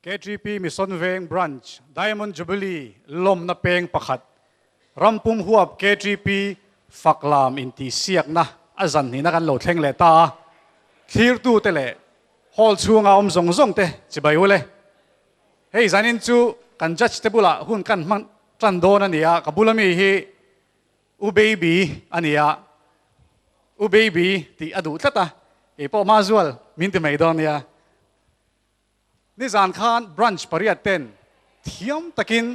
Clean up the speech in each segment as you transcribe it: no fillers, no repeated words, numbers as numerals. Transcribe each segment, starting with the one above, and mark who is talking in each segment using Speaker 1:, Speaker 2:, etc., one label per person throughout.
Speaker 1: KTP Mission Veng Branch Diamond Jubilee lom na peng pakhat rampum huap KTP Faklam Intihsiak na azan ni na kan lo thleng le ta thlir tu te le hol chunga zong zong te chibai ule hei zanin chu kan judge te bula hun kan man tran don ania kabulami hi u baby ania u baby ti adu tlata e po mazual min ti mai don nia ni zan khan branch pariat ten thiam takin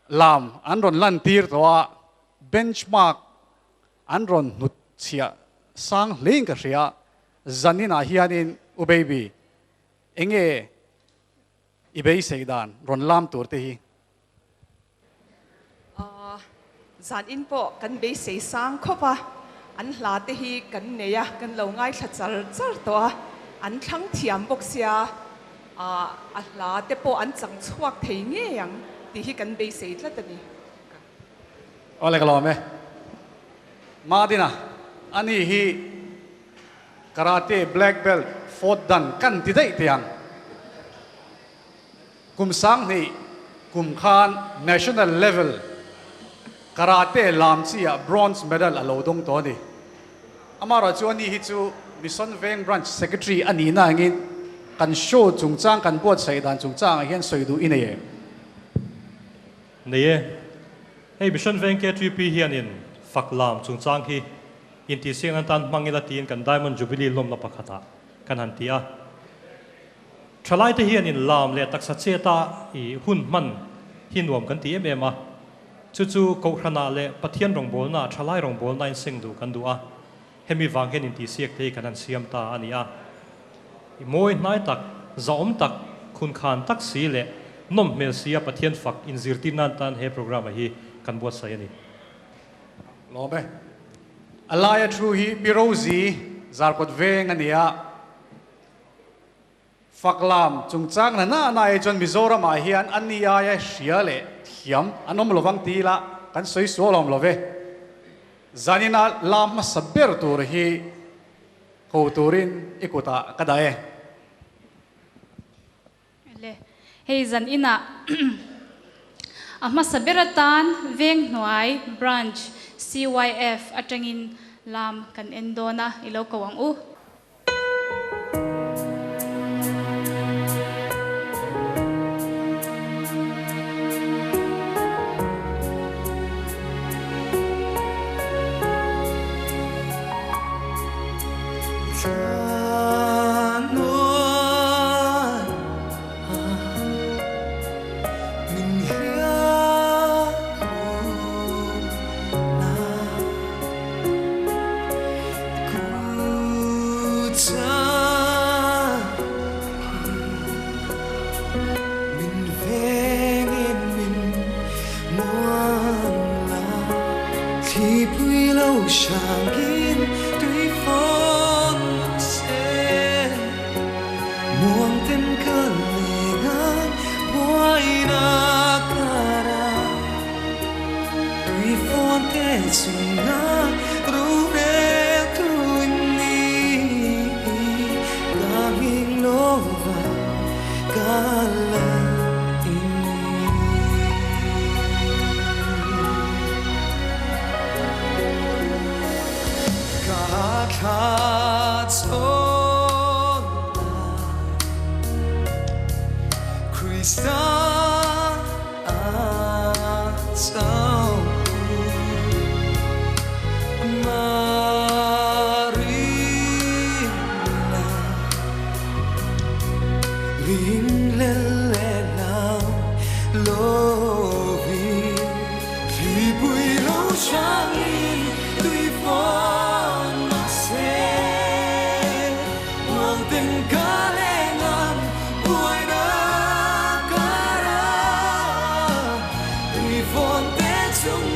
Speaker 1: lam anron lan tir towa benchmark anron nut chia sang ling ka ria zanina hianin u baby enge ibei seidan ron lam tur te hi
Speaker 2: zan in po kan be sei sang khopa an hla te hi kan neya kan lo ngai thla char char to an thlang thiam bok sia a hla te po an chang chuak thei nge yang ti hi kan be sei tla tani
Speaker 1: ole kalome madina ani hi karate black belt fourth dan kan ti dei tiang kum sang ni kum khan national level karate lam chia bronze medal alo dong to ni amara chu ani hi chu mission veng branch secretary ani na ngin kan show chungchang kan bot saidan chungchang hian soidu inaye
Speaker 3: neye hei mission veng KTP hianin Faklam chungchang hi Intihsiak an tan mangila tin kan diamond jubilee lom na pakhata kan hantia thalai te hianin lam le taksa cheta I hun man hinwam kan ti emema chu ko khana le pathian rong bol na thalai rong bol na in sengdu kan dua hemi wang hen Intihsiak te kan an siam ta ania moi nai tak zaom tak khun khan tak si le nom mel sia pathian fak in zirtin nan tan he program hi kan buat sai ani
Speaker 1: lobe alaya thru hi birozi zarkot veng ania Faklam chungchang na na e jon mizoram a hian ania ya hriale thiam anom lovang tila kan soi solom love zanina lam ma saber tur hi ko turin ikuta kadae
Speaker 4: le hei zan ina ama saberatan veng hnuai branch CYF atangin lam kan endona ilo kawang u
Speaker 5: Hãy subscribe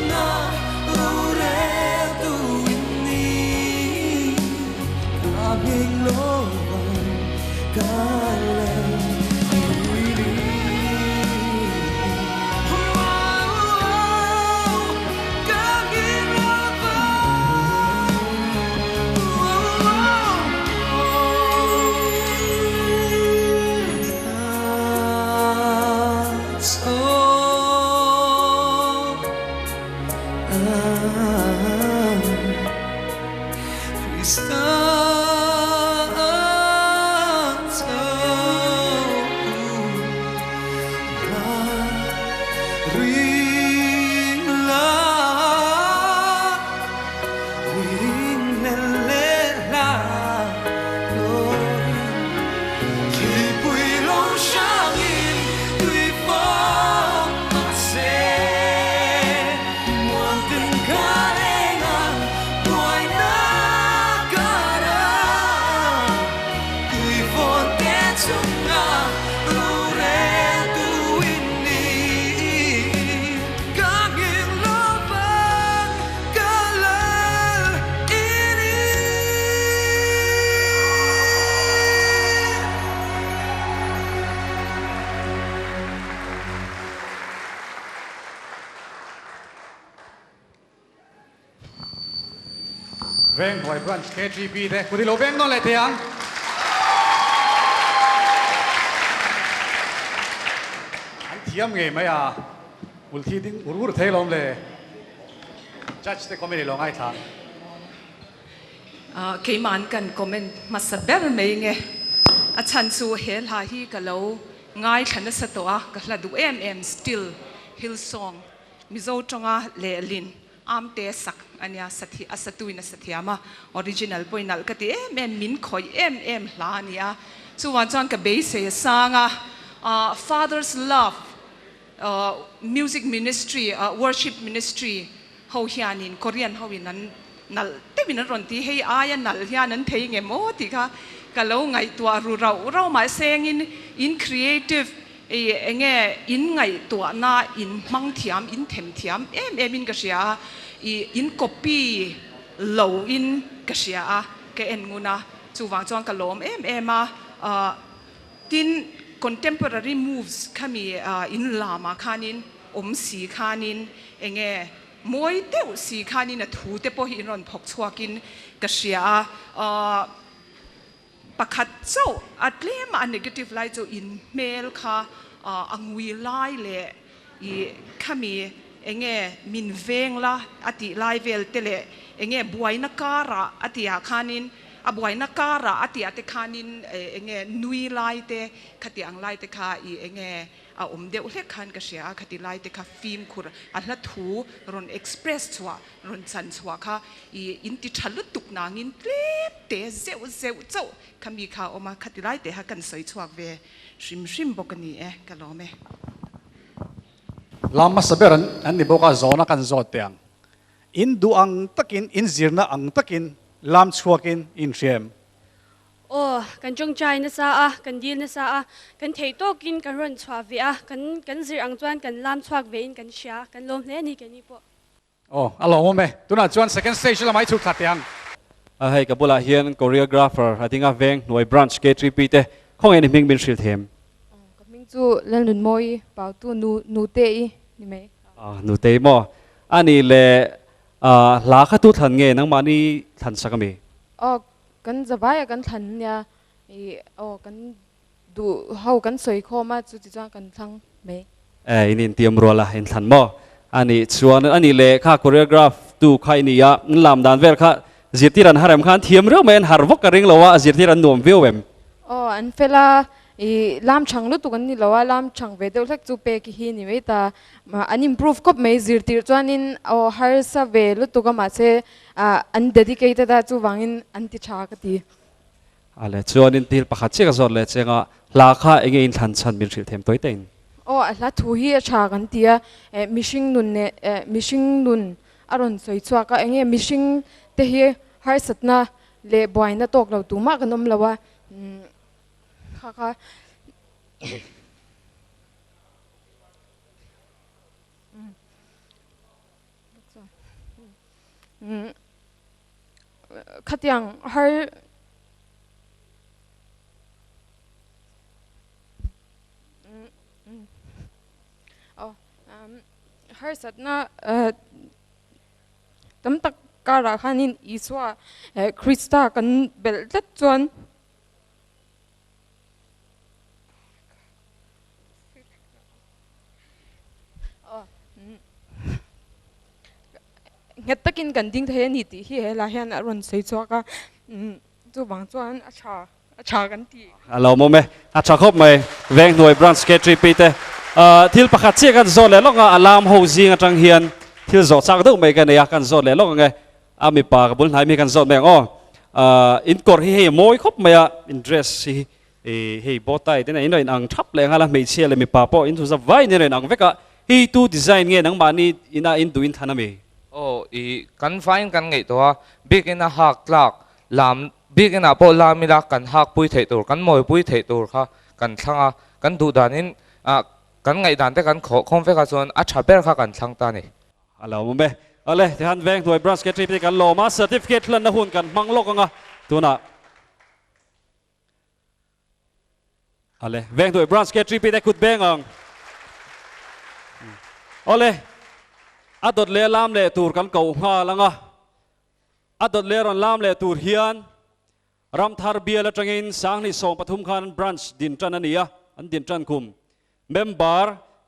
Speaker 1: Veng Huai Branch KTP เด้คุณที่เราเวงนั่นแหละเทียงอันเทียมไงไหมอ่ะอุลทีดิ้งอุรุเทลมเลย judge เตคอมเมดี้ลงไอ้ทาง
Speaker 2: เคมันกันคอมเมนต์มาสับเบอร์ไม่ไงอาจารย์สูเฮลาฮีก็แล้วง่ายขันสตัวก็แล้วดูstill Hillsong มิโซจงอาเลลินเตสักอันนี้สัตุยนสัตยามาออริจินัลพอยนัลก็ที่มินคอยลานี่ส่วนจันก็เบสเซสังFather's Love Music Ministry Worship Ministry เขาเฮียนินคอเรียนเขาวินันนัลเตวินันรอนที่ให้นัลเฮียนั้นเทียงเงโมติค่ะก็แล้วไงตัวเรามาเซงin creativeเงี้ยอินไงตัวน่าอินมังเทียมอินเทมเทียมมินก็เสียอิน copy เหลาอินก็เสียก็งูนะจูวางจวนกะลมมาทิน contemporary moves ขามีอินลามาขานินสีขานินเงี้ยมวยเตวสีขานินถูเตปหินรอนพกชัวกินก็เสียประคัดเจ้าอัดเล่มา negative ไลเจ้าอินเมลค่ะอังวีไลเลยข้ามีเงี้ยมินเวงละอติไลเวลเตเลเงี้ยบวยนักการะอติอาคานินบวยนักการะอติอาเตคานินเงี้ยนุยไลเตขัดอังไลเตค่ะเงี้ยเดียวเล็กขันก็เสียขัดไลเตค่ะฟิล์มคุรอันละถูรอนเอ็กซ์เพรสชัวรอนซันชัวค่ะอินติชัลุตุกนางอินเล็บเตะเซลเจ้าขมีค่ะออกมาขัดไลเตค่ะกันสวยชัวเวชิมบอกกันนี่กันล้อไหม
Speaker 1: ลามาสเบรันอันนี้บอกว่าโซนกันโซเตียงอินดูอังตะกินอินซีร์น่ะอังตะกินลามชัวกินอินเชียม
Speaker 5: โอ้กันจงใจนะซะกันดีนะซะกันเทโตกินกันรันชัวเวียกันซีอังจวนกันลามชัวเวียนกันเชียกันลมเล่นี่กันนี่ปะ
Speaker 1: โอ้อารมณ์ไหมตัวน่ะจวน second stage ละไม่ถูกขัดยัง
Speaker 6: ให้กับบุลาเฮียน choreographer อาทิตย์งาเวงหน่วย branch KTP เต้คงเอ็นมิงเป็นศิลป์เทม
Speaker 7: กับมิงจูเล่นนุ่นมวยเป่าตัวนูเตยนี่ไหม
Speaker 6: นูเตยมั้งอันนี้เลยลาขัดตุทันเงนังมานี่ทันสักมั้ย
Speaker 7: กันจะไปกันทันเนี่ยกันดูเขากันสวยข้อมาจุดจ้ากันทั้งไหม
Speaker 6: อินเตรียมรัวละอินทันมั้งอันนี้ส่วนอันนี้เลยข้า choreograph ดูใครนี่ยะนั่นลำดานเวลข้าจิตที่รันหารัมขันเทียมเรื่องแมนหารวกกระริงเราว่าจิตที่รันหน่วมวิวเวม
Speaker 7: อันเฟลาลามช่างลุตุกันนี่เราว่าลามช่างเวเดลทักจูเปกิฮีนี่ไม่ตาอัน improve ก็ไม่จิตที่จวนนินหาร์สเวลุตุกันมาเซอัน dedicated จูวังอินอันที่ชากตี
Speaker 6: อะไรส่วนนินที่ประคับเชื่อกันสดเลยเจ้าลาข้าเองอินทันชันเป็นศิลป์เทมตัวเต็ง
Speaker 7: แล้วทุฮีชากันตีมิชิงนุนเนี่ยมิชิงนุนอารมณ์สวยชัวก็เองมิชิงเทียหายสัตนะเล่บอยน่ะตกเราตัวมากกันนมเราว่าค่ะขัดยังหายหายสัตนะตั้มตักการะขันินอิสวาคริสตากันเบลตัดจวน nghe takin kan ding thế ni ti hi he la hian a ron sei chwa ka chu bang chuan a cha kan ti
Speaker 6: alo mo me a cha khop mai veng noi branch KTP te thil pakhat che kan zol le long alam ho jing atang hian thil zo chak deuh mai kan ya kan zol le long nge ami pa ka bul nai mi kan zol meng in kor hi he moi khop mai a in dress hi hei botai te na in in ang thap le ngala mei che le mi pa po in thu za vai ne ang veka hi tu design nge nang mani ina in du in thanami
Speaker 8: kan fine kan ngei to big in a hak tlak lam big in a po lamila kan hak pui thei tur kan moi pui thei tur kha kan thanga kan du danin kan ngai dan te kan khom fe kha chon a thaper kha kan thang ta ni
Speaker 6: alo mo me ale te han veng noi branch KTP kan lo ma certificate hlan na hun kan manglok anga tuna ale veng noi branch KTP te kut beng ang ole adot le lam le tur kan ko nga langa adot le ron lam le tur hian ram thar bia la tangin sang ni som pathum khan branch din tan ania an din tan kum member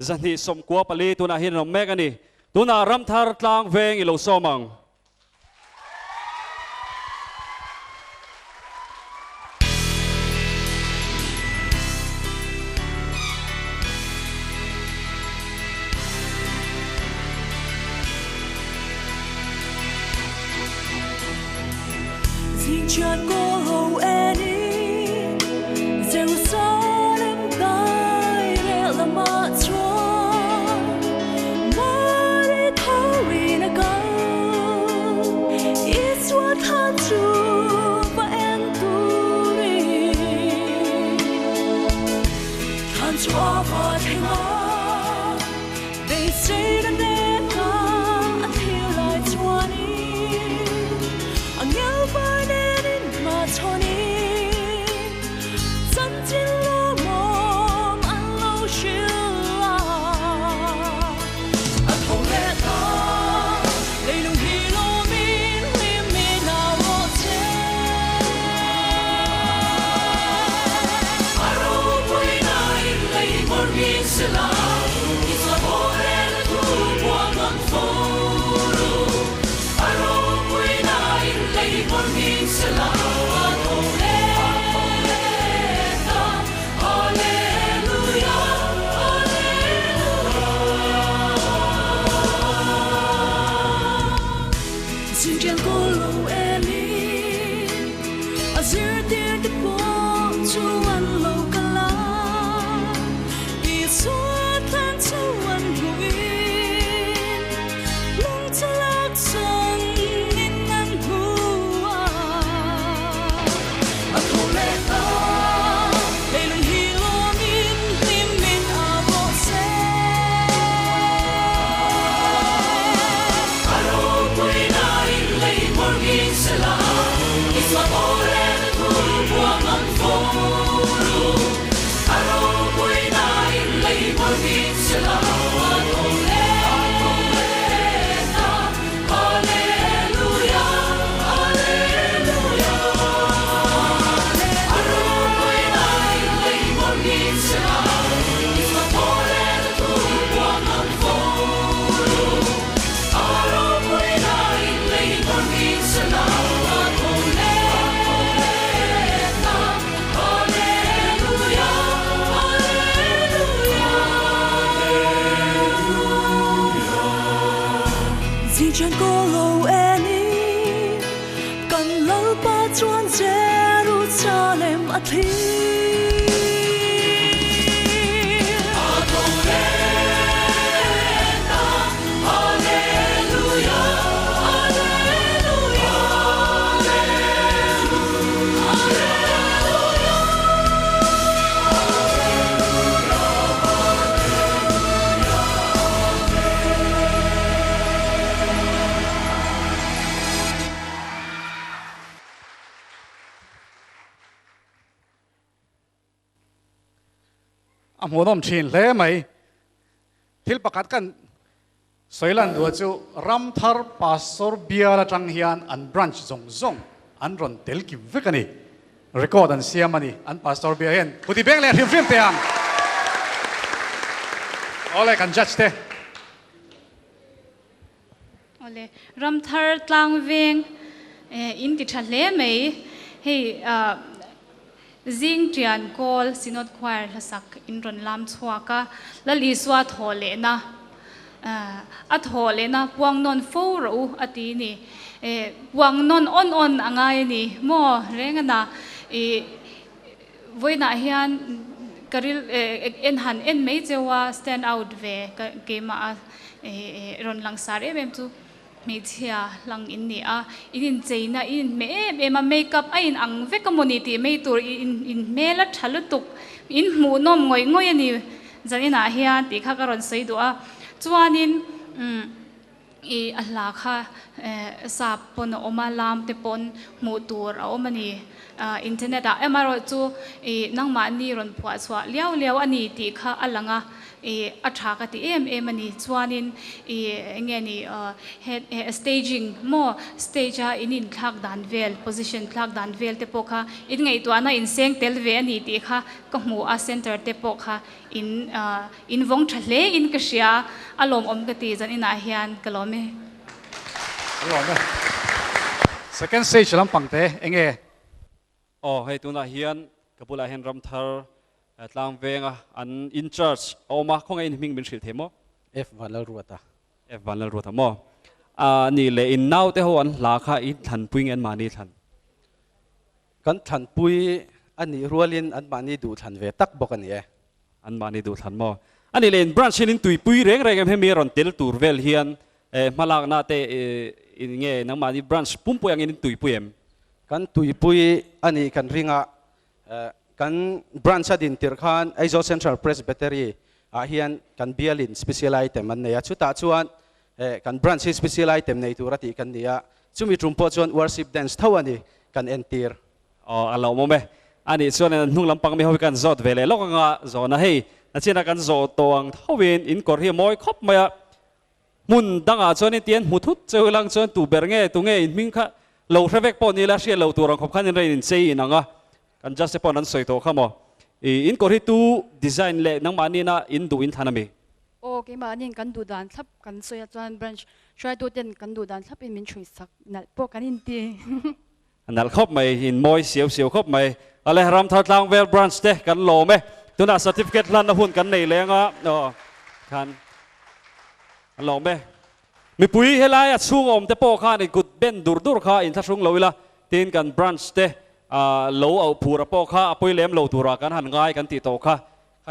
Speaker 6: zani som kwa pali tuna hin rom mek ani tuna ram thar tlang veng ilo somang
Speaker 9: Chợt cô hầu eni Jerusalem tai re la ma chua Mari thori na ka Iswa than chu ba en tu ri Than chua ba theng a They say that they come until I 20 Ang yell by cho ni chân trên lo mong ăn lâu chiều thâu lẽ ta lấy lùng hi lo min lim mi nào vô chế aro quay lại lấy một min sẽ là ít là vô lẽ thu qua ngân phố aro quay lại lấy một min sẽ là
Speaker 1: mua nom chin le mai thil pakat kan soilan du chu ram thar pastor biala tang hian an branch zong zong an ron tel ki vekani record an siamani an pastor bia hian puti beng le hrim te ang ole kan judge te
Speaker 4: ole ram thar tlang veng in ti thale mai hei zing trian kol sinot choir lasak in ron lam chhuaka la li swa thole na a thole na puang non fo ro ati ni puang non on angai ni mo rengana voina hian karil en han en mei chewa stand out ve ke ma ron lang sare bem chu mi chia lang in ni a in cheina in me ma makeup a in ang ve community me tur in mela thalutuk in mu nom ngoi ani zanina hian ti kha karon sei do a chuanin Allah kha sap pon oma lam te pon mu tur a omani internet a emaro chu nang ma ni ron phwa chwa liao ani ti kha alanga atha ka ti em ani chuanin nge ni head staging mo stage a in thak dan vel position thak dan vel te pokha in ngei to ana in seng tel ve ani ti kha ka mu a center te pokha in vong thale in ka sia alom om ka ti jan ina hian kalome
Speaker 1: second stage lam pangte enge
Speaker 6: hei tuna hian kapula hian ram thar tlang venga an in church oma khonga in hming min thil themo
Speaker 10: f vanal
Speaker 6: ruata mo ni le in now te ho an la kha in than puing en mani than
Speaker 10: kan than pui ani rualin an mani du than ve tak bok ani
Speaker 6: an mani du than mo ani le in branch in tui pui reng em he mi ron tel tur vel hian malak na te in nge nang mani branch pum poyang in tui puem
Speaker 10: kan tui pui ani kan ringa kan branch adin tir khan aizo central presbytery a hian kan bialin special item an neya chuta chuan kan branch special item nei turati kan nia chumi trumpo chuan worship dance thawani kan entir
Speaker 6: alo mo me ani chuan hnung lampang mi hobi kan zot vele lokanga zona hei achina kan zo tong thawin in kor hi moi khop maya mun danga chuan in tian muthut cheulang chuan tu bernge tunge in ming kha lo threvek po ni la hria lo turang khop khan in rein in sei inanga kan just pon an soi to khamo in kor hi tu design le nang mani na in du in thanami
Speaker 11: ke ma nin kan du dan thap kan soya chuan branch try to ten kan du dan thap in min thui sak nal po kan in ti
Speaker 6: anal khop mai in moi siau khop mai ale ram thar tlang vel branch te kan lo me tuna certificate lan na hun kan nei lenga kan lo me mi pui helai a chung om te po kha ni kut ben dur kha in thasung loila tin kan branch te lo au phura po kha apoi lem lo tura kan han ngai kan ti to kha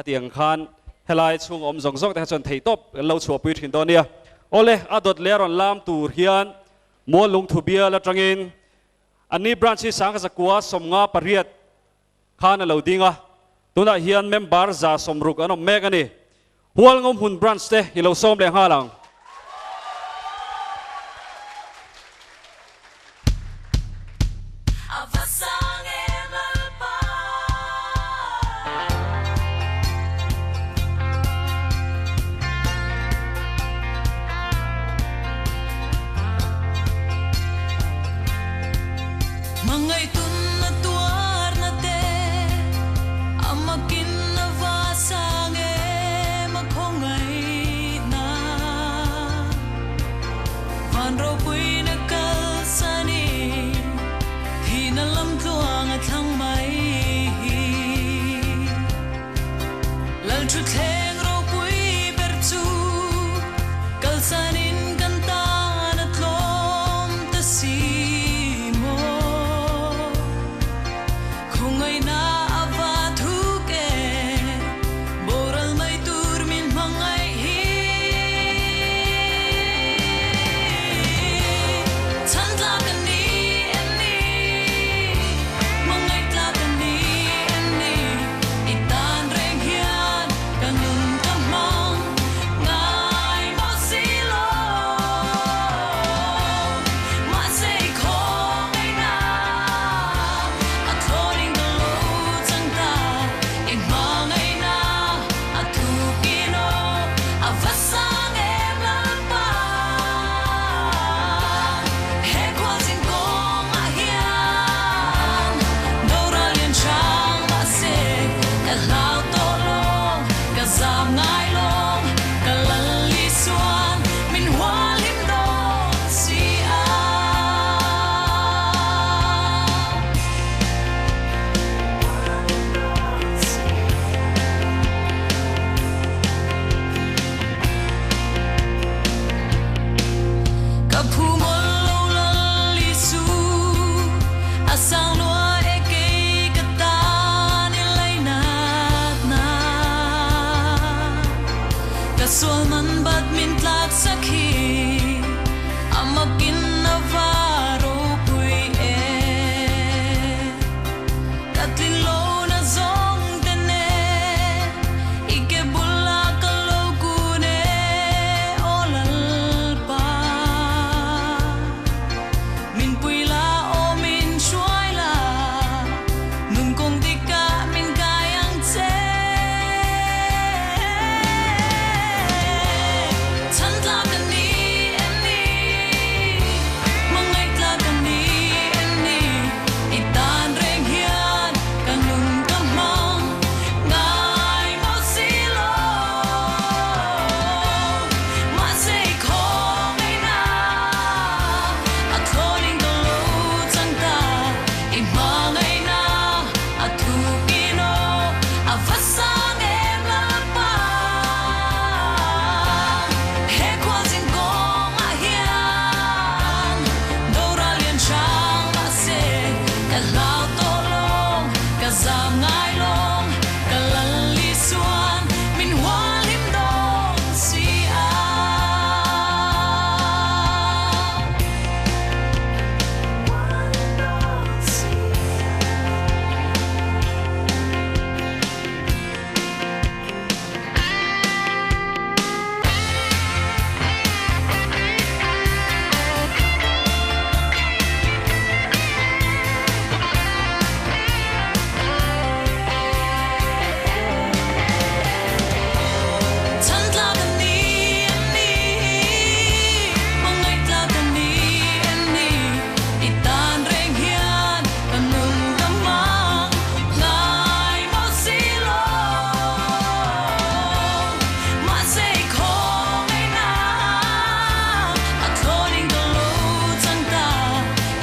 Speaker 6: tiang khan helai chung om zong te chon thei top lo chu pui thin do nia ole adot leron lam tur hian mo lung thu bia la tangin ani branch sang ka zakua somnga pariat khan lo dinga tuna hian member za somruk anom megani hual ngom hun branch te ilo som le halang
Speaker 9: Kan phu mol lo la li su asang lua e ke kata ni lai na na kasol man bat min tlak sakhi amakin navaro pui e tatlin lo na zong tene ike bulla kalo kune olal pa min pui la o min shuai la nun kong tika min kayang che chan tla kan ni em ni mangai tla kan ni em ni itan reng hian kan nun kam mang ngai mo si lo ma sei khong ai na a tholing ko lo chang ta i ma ngai na a thu kino a vasang em la pa he kwa jing gong a hian do ra lian chang ma se ka lao to long ka zam ngai long ka lan li suan min hua lim dong si a chan tla kan ni em ni mangai tla kan ni em ni itan reng hian kan nun kam mang ngai mo si lo ma sei khong ai na a tholing ko lo chang ta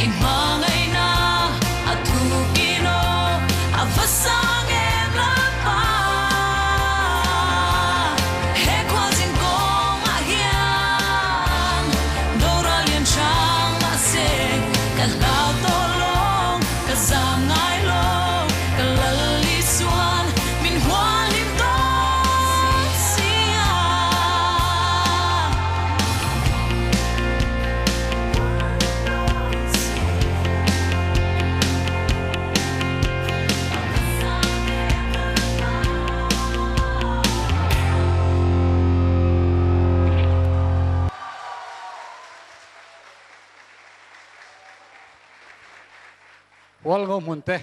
Speaker 9: i ma ngai na a thu kino a vasang em la pa he kwa jing gong a hian do ra lian chang ma se ka lao to long ka zam ngai long ka lal li suan min hua lim dong si a
Speaker 1: wal ngo mun te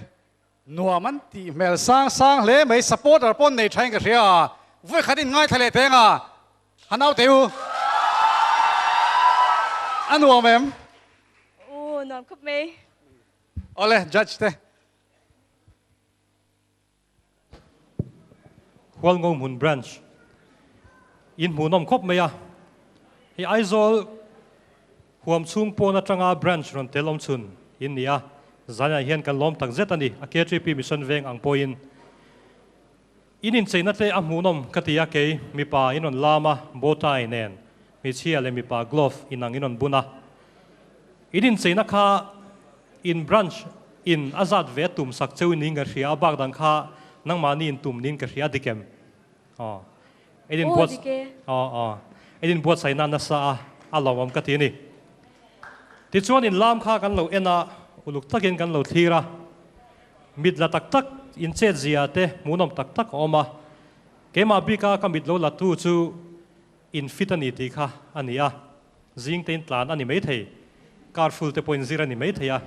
Speaker 1: nuaman ti mel sang sang le mai supporter pon nei thain ka ria voi khatin ngai thale te nga hanau teu anu mem
Speaker 5: ô nằm khắp mê
Speaker 1: ole judge te
Speaker 3: Hual ngong mun branch in munom khop meya hi aizol huam chung pon atanga branch ron telom chun in nia zanya hian kan lom tak zet ani a KTP mission veng ang poin inin cheina te a munom katia ke mi pa inon lama botai nen mi chia le mi pa glove inang inon buna inin cheina kha in branch in azat ve tum sak cheu ning ga ria bak dang kha nang mani in tum nin ka ria dikem edin
Speaker 5: ô
Speaker 3: bot
Speaker 5: đi kê
Speaker 3: edin bot sai na na sa a lawam ka ti ni ti chuan in lam kha kan lo ena uluk takin kan lo thira mit la tak tak in che zia te munom tak tak oma kema bika ka mit lo la tu chu infinity ti kha ania zing ten tlan ani mai thei carful te point zero ani mai theya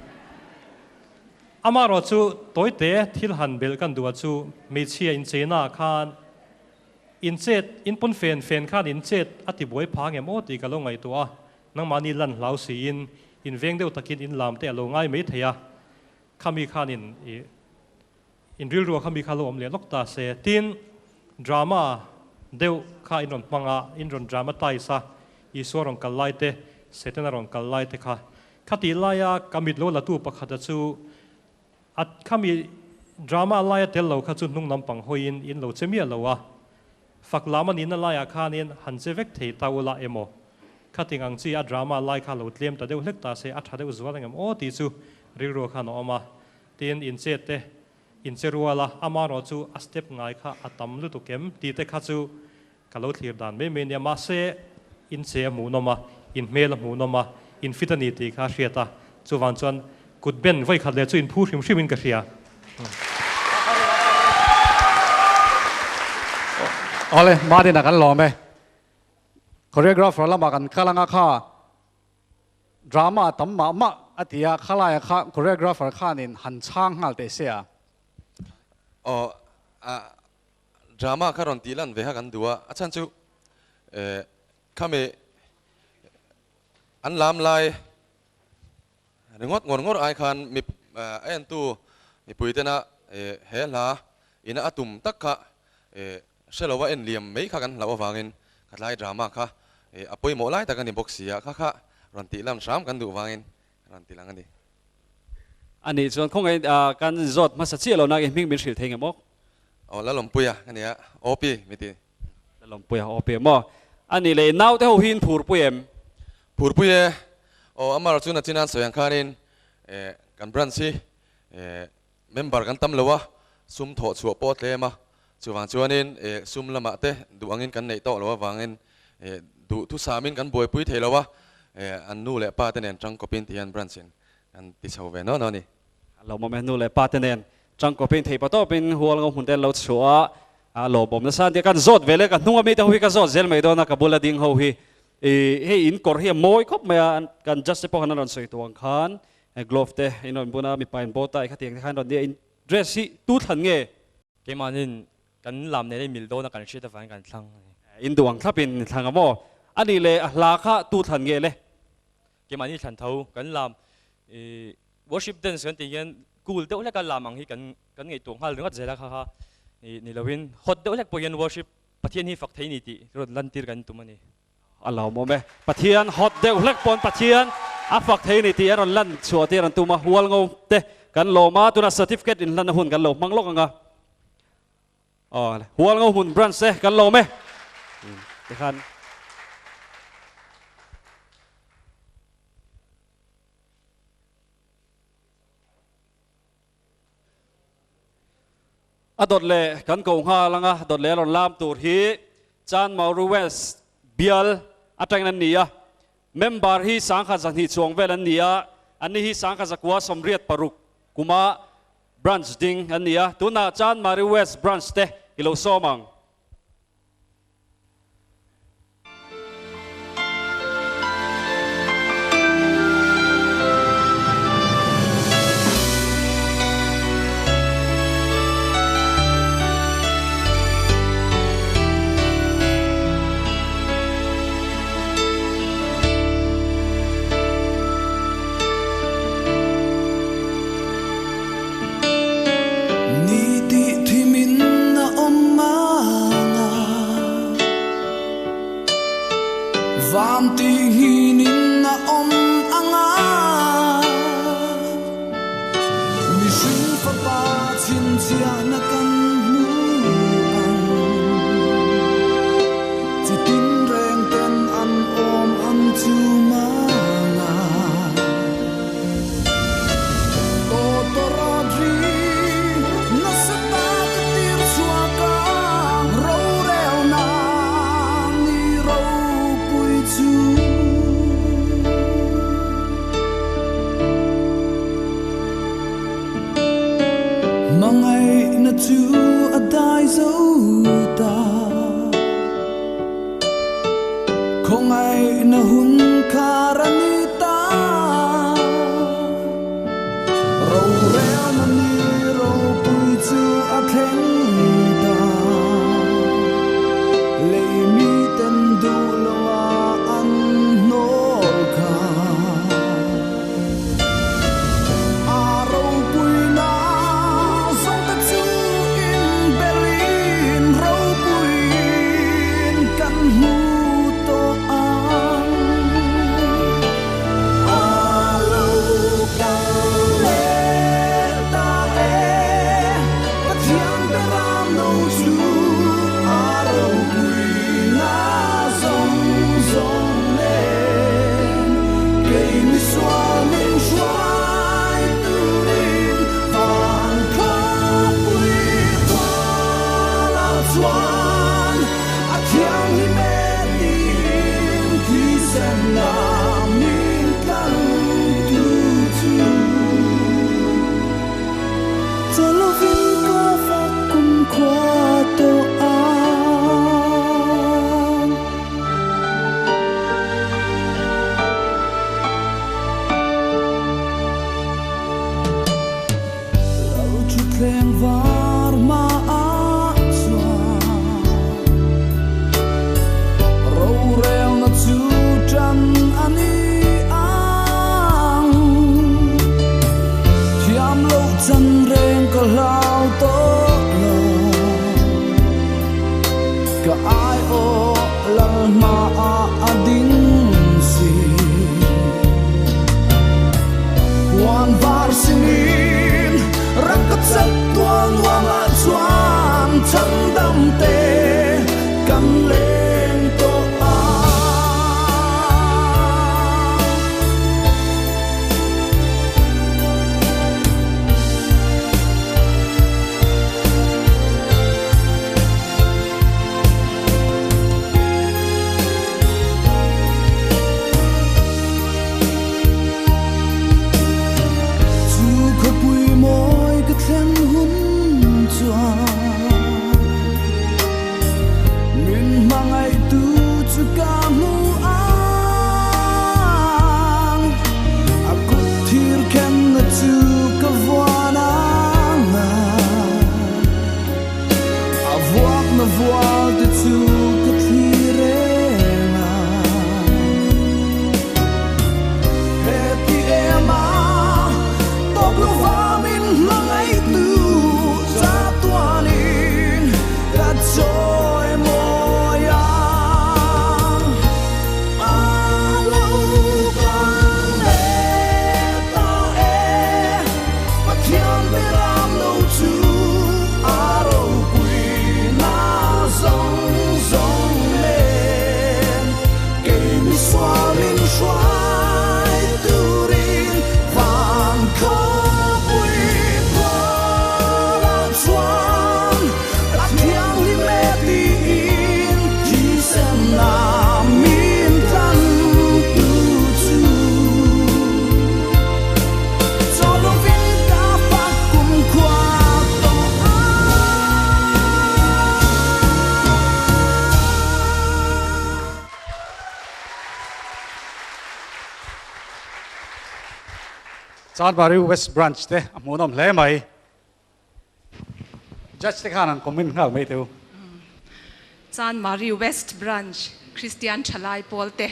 Speaker 3: amaro chu toite thil han bel kan duwa chu me chia in chena khan in chet in pun fen khan in chet ati boi phang em oti ka lo ngai to a nang mani lan lau si in veng deuh takin in lam te lo ngai mai theya khami khan in real ro khami khalo om le lokta se tin drama deuh kha in ron panga in ron drama tai sa i sorong kalai te setena ron kalai te kha khati laya kamit lo la tu pakhata chu at khami drama laya tel lo kha chu nung nam pang hoin in lo chemia lo wa Faklam ni na laya khanin hanchevek thei taula emo khát tiếng ang chi a drama lai khá lâu tiêm ta đều lek ta se a thà đều zual ngam o ti chu ri ro khan oma tin in che te in che ruala ama ro chu a step ngai kha atam lu tu kem ti te kha chu kalau thlir dan me me ne ma se in che mu no ma in mel mu no ma in fitani ti kha hriata chu wan chuan kut ben vai khat le chu in phu hrim hrim in ka hria
Speaker 1: ole ma din kan lo me choreographer lama kan khalanga kha drama tamma ma atia khalaya kha choreographer khanin han chang hal te sia
Speaker 12: drama karon tilan ve ha kan dua achan chu khame an lam lai ngot ngor ai khan mi en tu mi puitena hela ina atum takka shelowa en liam mei kha kan lawa wangin khatlai drama kha apoi mo lai takan ni boxia kha ron tilam sam kan du wangin ron tilang ani
Speaker 6: ani chuan khong ai kan zot ma sa chi lo na ge ming min hril theng emok
Speaker 12: la lom puya ania opi miti
Speaker 6: la lom puya opi mo ani le nau te ho hin phur puem
Speaker 12: puye amar chu na chinan soyang khanin kan branch member kan tam lowa sum tho chu pot le ma chuwang chuanin sum lama te duangin kan nei to lo wangin du tu samin kan boi pui theilowa an nu le pa ten tang kopin tian branchin an ti chho ve no ni
Speaker 6: lo mo me nu le pa ten tang kopin thei pa to pin hual ngom hun ten lo chua a lo bom na san te kan zot vele kan nunga me te hui ka zot zel me do na kabula ding ho hi he in kor hi moi khop me kan just po hanan soi tuang khan glove te inon buna mi pain bota kha tiang khan ron dia in dress hi tu than nge
Speaker 13: ke manin kan lam ne mil do na kan shita fan kan thlang
Speaker 6: in duang thlapin thlangamo ani le la kha tu than nge le
Speaker 13: ke mani than thau kan lam worship dance kan tian kul de kan lam ang hi kan ngei tuang hal ringat zela kha ni lawin hot de lek poyan worship pathian hi fak thei ni ti ro lan tir kan tumani
Speaker 6: alo mo me pathian hot de lek pon pathian a fak thei ni ti aron lan chua ti ran tuma hual ngom te kan lo ma tuna certificate in lan hun kan lo manglok anga hual ngom hun branch se kan lo me te khan adot le kan ko nga langa dot le lon lam tur hi chan mauru west bial atang nan nia member hi sang kha jang hi chuang vel an nia ani hi sang kha zakwa somriat paruk kuma branch ding an nia tuna chan mauru west branch te ilo somang
Speaker 9: Vam tinginin na anga mi shin fa pa chin chia na kan mu chi tin reng ten an om an chu ma nga to to ra dri na sa ta tir chua ka ro reo na ni ro mangai na chu adai zo ta khongai na hun kharani ta ro reo na ni ro pui chu a theng ta le mi ten du lo an no kha a ro pui na song ta chu in berlin ro pui kan hu to an thleng var ma a chua ro rel na chu tran ani ang thiam lo chan reng ka lau to lo ka ai o lal ma a ading si wan var singin rakatsak tuang wang a chuan chan dam te kan leng to a khen hun chua min mangai tu chu ka mu ang akut thir khen na chu ka vana na avuak na vual te chu ka thire na happy ema top lu va min mangai tu za tuanin ka choi moya alo kan le ta e pathian be ram lo chu aro quy na zong zong lên ke mi xóa min xoai tu rin van kho
Speaker 1: Chan Mari West Branch te amunom le mai judge te khanan comment ngal mai teu
Speaker 2: Chan Mari West Branch Christian Chalai Polte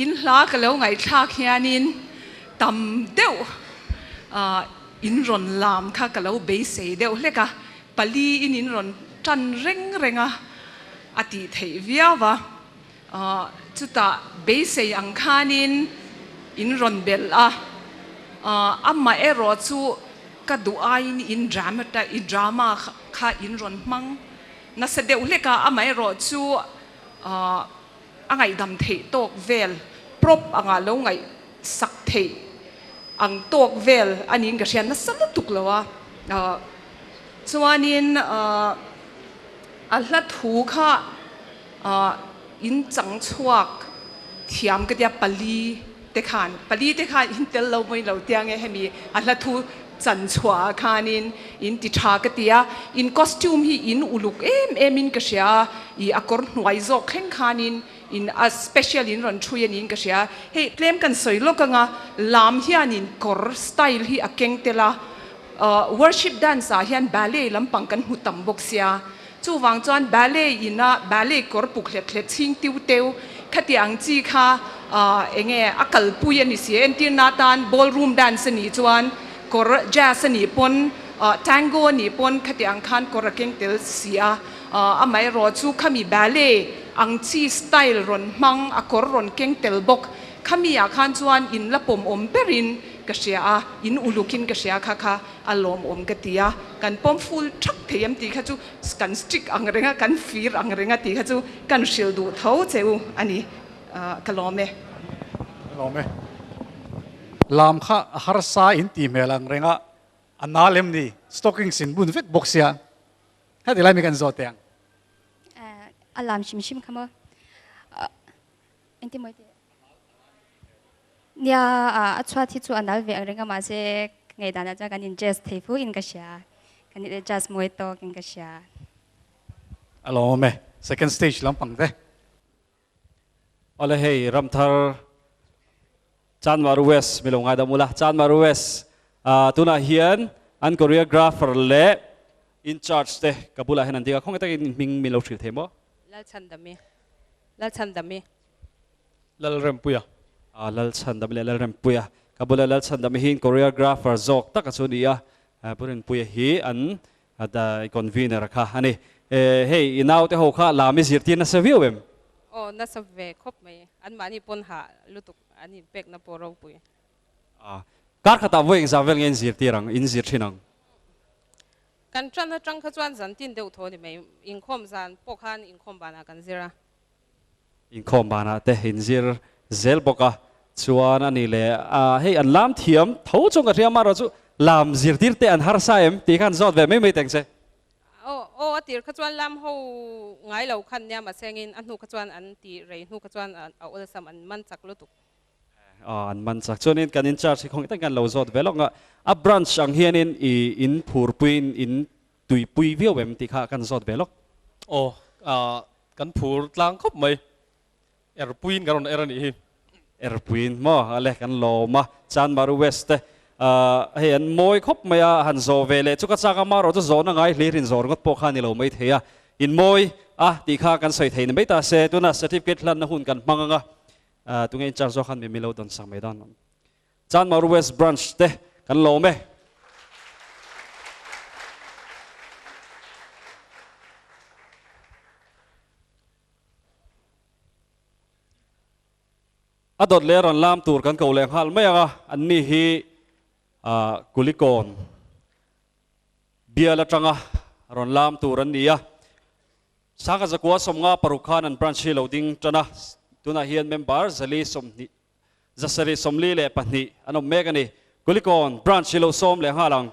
Speaker 2: in hla ka lo ngai thak hianin tam deuh in ron lam kha ka lo be se deuh leka pali in ron tan reng renga ati thei viawa chuta be se ang khanin in ron bel amma ero chu ka duain in drama kha in ron mang na se deuh leka amma ero chu angai dam thei tok vel prop anga lo ngai sak thei ang tok vel anin ka sian na sala tuklawa chuanin a hla thu kha in chang chuak thiam ka dia pali te khan in tel lo moi lo tiang e hemi a hla thu chan chua khanin in ti tha ka tia in costume hi in uluk em in ka sia I akor hnuai zok khen khanin in a special in ron thuyan in ka sia hey claim kan soilo ka nga lam hian in kor style hi akeng tela worship dance a hian ballet lampang kan hutam bok sia chu wang chuan ballet ina ballet kor puk hlet ching tiu teu khati ang chi kha enge akal puyan ni si entir natan ballroom dance ni chuan kor jazz ni pon tango ni pon khati ang khan kor akeng tel sia amai ro chu khami ballet ang chi style ron mang akor ron keng tel bok khami a khan chuan in lapom om perin ka sia in ulukin ka sia kha alom om ka tia kan pom full thak theiam ti kha chu kan stick ang renga kan fir ang renga ti kha chu kan shil du tho cheu ani kalome
Speaker 1: lam kha har sa in ti melang renga analem ni stocking sin bun vet boxia ha de lai mi kan zo teng
Speaker 14: alam shim shim khamo enti moi nia a chwa thi chu anal ve renga ma se ngai dana cha kan in jazz theifu in ka sha kan in jazz moi to kin ka sha
Speaker 1: alome second stage lam pang te
Speaker 6: ole hey ramthar Chan Maru West milongai da mula Chan Maru West tuna hian an choreographer le in charge te kabula henan diga khong ta in ming milo thil themo
Speaker 15: lal chan dami
Speaker 3: lal rempuya
Speaker 6: lal chan dami lal rempuya kabula lal chan dami hin choreographer zok tak chunia purin puya hi an ada convener kha ani hey inaw te ho kha lami zirti na savio em
Speaker 15: na sa ve khop mai an mani pon ha lutuk ani pek na poro puya
Speaker 6: kar khata voing za vel ngen zirti rang in zir thinang
Speaker 15: kan tran na tang kha chuan zan tin deuh tho ni mai in khom zan pokhan in khom bana kan zira
Speaker 6: in khom bana te hin zir zel boka chuan ani le hey an lam thiam tho chunga thiam ma ro chu lam zirtir te an har sa em ti khan zot ve mai mai teng se
Speaker 15: atir kha chuan lam ho ngai lo khan nya ma sengin an nu kha chuan an ti rei nu kha chuan a ol sam an man chak lutuk
Speaker 6: an man chak chuanin kan in charge khong ta kan lo zot velonga a branch ang hianin in phur puin in tui pui viau em ti kha kan zot velok
Speaker 3: kan phur tlang khop mai puin garon erani
Speaker 6: puin mo ale kan lo ma chan maru west hey an moi khop maya han zo vele chuka chaka maro chu zo na ngai hlirin zor ngot po khani lo mai theya in moi ti kha kan soi thein mai ta se tuna certificate hlan na hun kan manganga tu ngai char zo khan mi milo don sang medan chan maru west branch te kan lo me adot le ron lam tur kan ko leng hal mai anga an ni hi kulikon bia la tanga ron lam turan nia saka zakwa somnga parukhan an branch hi loading tana tuna hian member zali somni zasari somli le pahni anom megani kulikon branch hi lo som le halang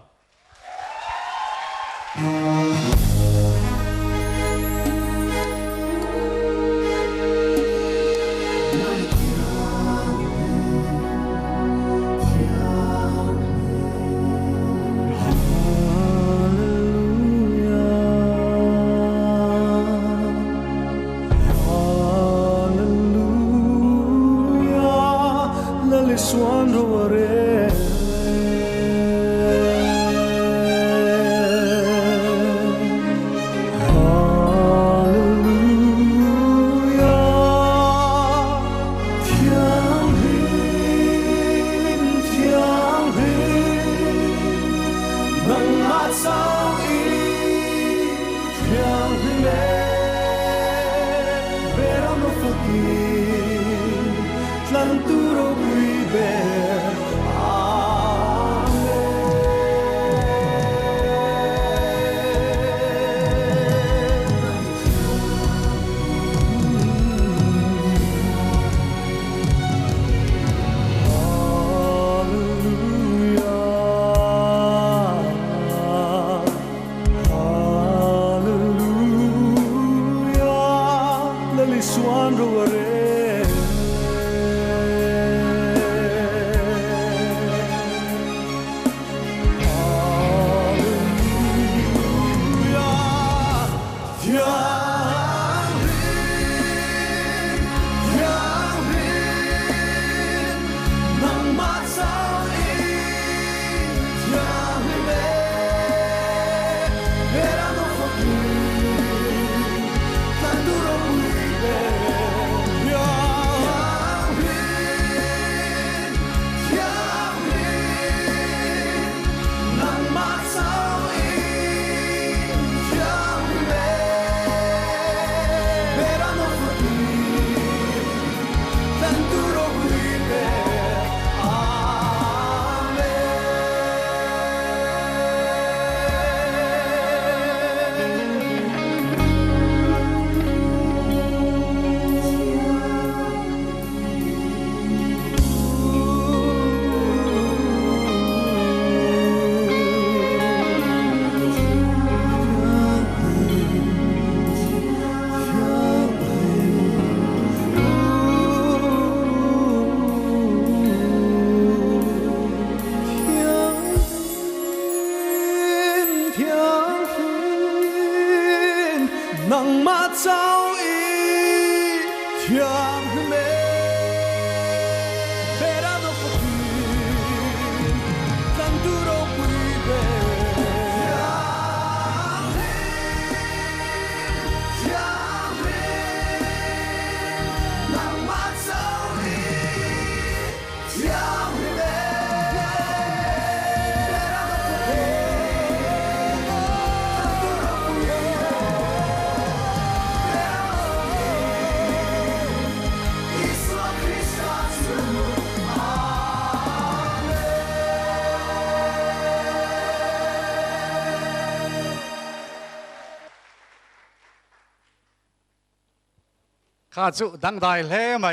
Speaker 1: ข้าจุดังได้แล้วไหม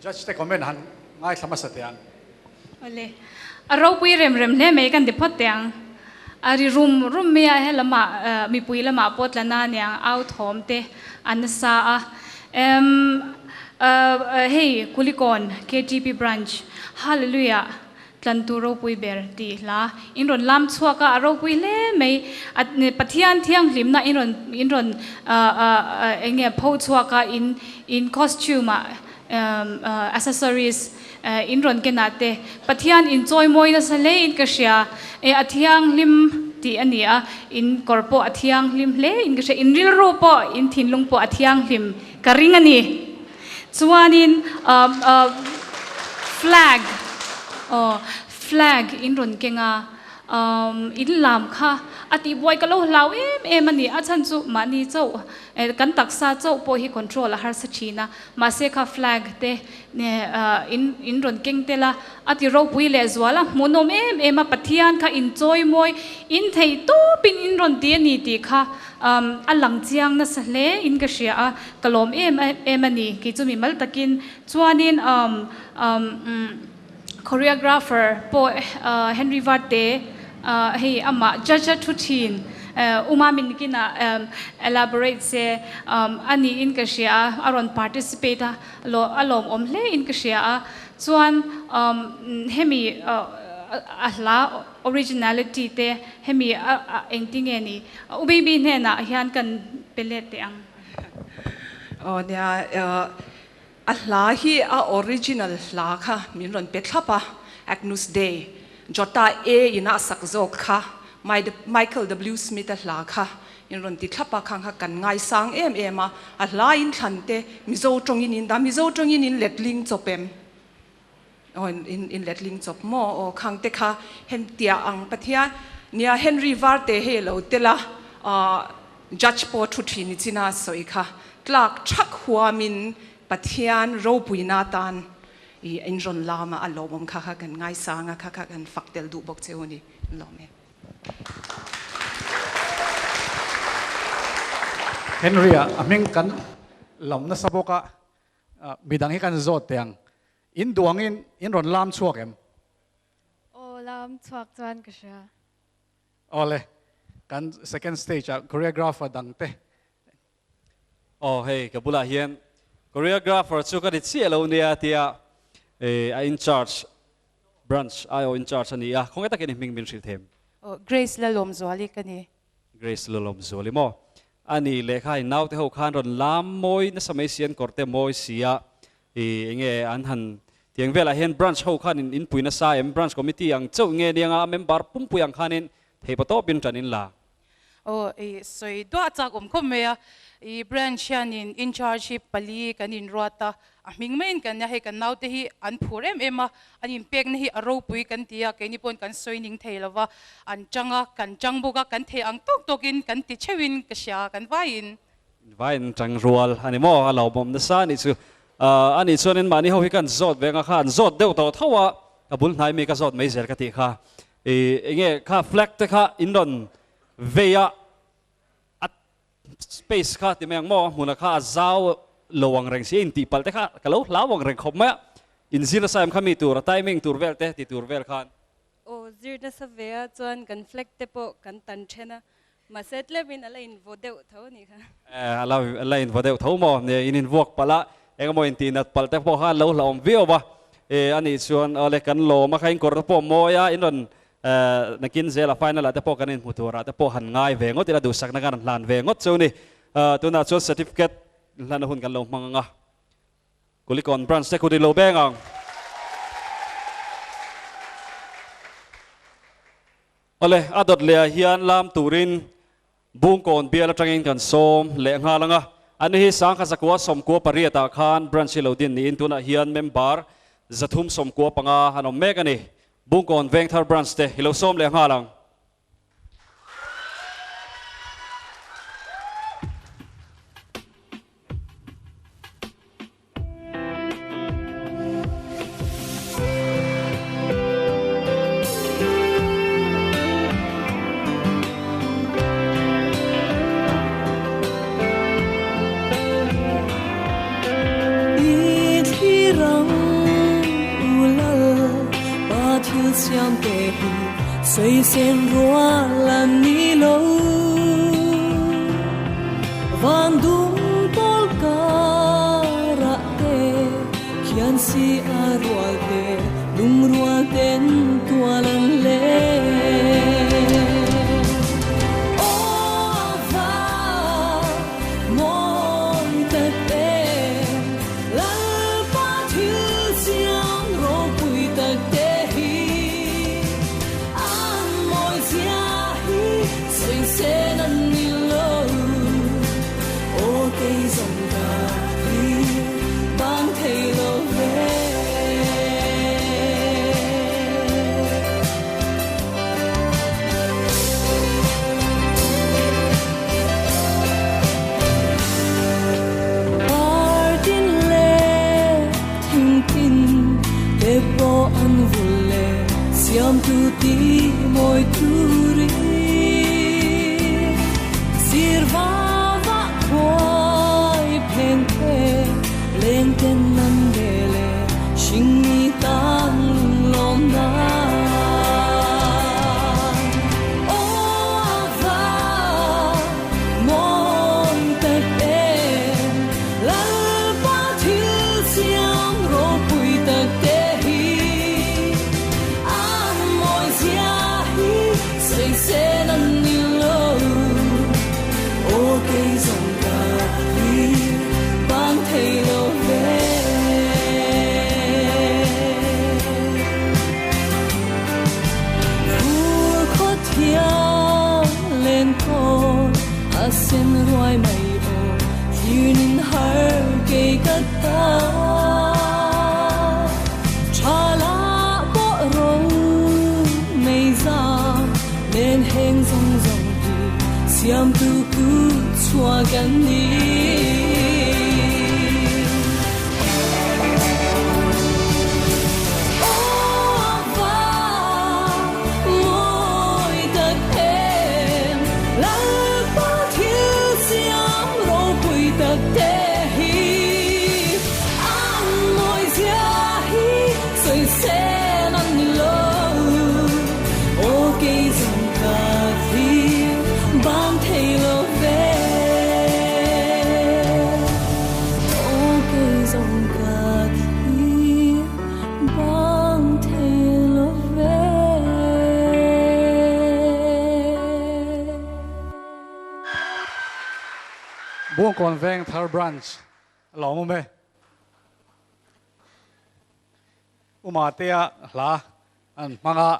Speaker 1: จัดแต่คอมเมนต์หันง่ายสมัสเตียง
Speaker 4: ole aro pui rem rem le me kan de phot tiang ari room me a helama mi pui lama pot la na nyang out home te an sa a hey kulikon KTP branch hallelujah tlan tu ro pui ber ti la in ron lam chua ka aro pui le me at pathian thiang lim na in ron enge pho chua ka in costume accessories in ron ke na te pathian enjoy moi na sale in ka sia e athiang lim ti ania in korpo athiang lim le in ka sia in ril ro po in thinlung po athiang lim ka ring ani chuanin flag flag in ron ke nga in lam kha ati boy ka lo hlaw em ani a chan chu mani chau kan taksa chau po hi control har sa thina ma se kha flag te ne in ron keng te la ati ro pui le zwala monom em a pathian kha enjoy moi in thei to pin in ron ti ni ti kha alang chiang na sa le in ka sia a kalom em ani ki chu mi mal takin chuanin choreographer po Henry Varte hey ama jaja thutin uma min kina elaborate se ani in ka sia aron participate lo alom om le in ka sia chuan hemi ahla originality te hemi engting ani ubi ne na hian kan pelet te ang
Speaker 2: nia ahla hi a original hla kha min ron pe thlapa Agnus Dei jota a ina sakzok kha Michael W Smith hla kha in ron ti thlapa khang ha kan ngai sang a hla in thante mizo tongin in da mizo tongin in letling chopem in letling chop mo o khang te kha hen tia ang pathia nia Henry Varte he lo tela judge po thuthi ni china soi kha tlak thak huamin pathian ro puina tan I in ron lama alomom kha kan ngai sanga kha kan faktel du bok cheuni lome
Speaker 1: Henry aming kan lam na saboka midang hi kan zot tiang in duangin in ron lam chuak em
Speaker 11: o lam chuak chuan ka sia
Speaker 1: ole kan second stage choreographer dang te
Speaker 6: oh hey kabula hian choreographer chu ka dit sielo nia tia in charge branch ayo in charge ani khong eta ken ming min sil them
Speaker 16: Grace lalom zwali kani
Speaker 6: Grace lalom zwali mo ani lekha in naute ho khan ron lam moi na samai sian korte moi sia enge an han tiang vela hen branch ho khan in puina sa em branch committee ang chau nge nianga member pumpuyang khanin theipato bin tanin la
Speaker 16: soi do achak khom mea branch in charge pali kanin rota ming main kan ya he kan naute hi an phurem ema anin pek na hi aro pui kan tia ke ni pon kan soining theilawa an changa kan changbuka kan the ang tok tokin kan ti chewin ka sha kan vain
Speaker 6: chang rual ani mo alo bom na sa ni chu ani chonin mani ho hi kan zot venga khan zot deu to thawa kabul nai me ka zot mai zer ka ti kha enge kha flag te kha indon veya at space kha ti meng mo muna kha zau lowang reng si inti pal te kha kalo lawang reng khom ma in zira saim khami tur timing tur vel te ti tur vel khan
Speaker 17: zirna sa vea chuan kan flag te po kan tan thena ma setle bin ala in vodeu tho ni kha
Speaker 6: ala in vodeu tho mo ne in vok pala engamo in tinat pal te po ha lo lawm vio ba ani chuan ale kan lo ma khain kor po mo ya inon nakin zela final ate po kanin mutura te po han ngai vengot ila du sak na kan hlan vengot chuni tuna chu certificate hlan hun kan lo manga kulikon branch te kudi lo bengang ole adot le hian lam turin bungkon biala tangin kan som le ngalanga ani hi sang kha zakwa som ko pariata khan branch lo din ni intuna hian member zathum som ko panga hanom mekani bungkon veng thar branch te hilo som le ngalang
Speaker 9: hi say sen rua lan ni lo van dung tol ka ra te khian si a rua te lung rua ten tua lang le siam tu ti moi tu ri sirva va khoi pheng the leng ten nan de le sing ni tang lom na xin roi mày ô hiền har kê cát ta cha la bo rong mây ra nên heng zong zong đi siam tu ku chua gan đi
Speaker 1: buông còn Veng thar branch lo mu me uma tia la an manga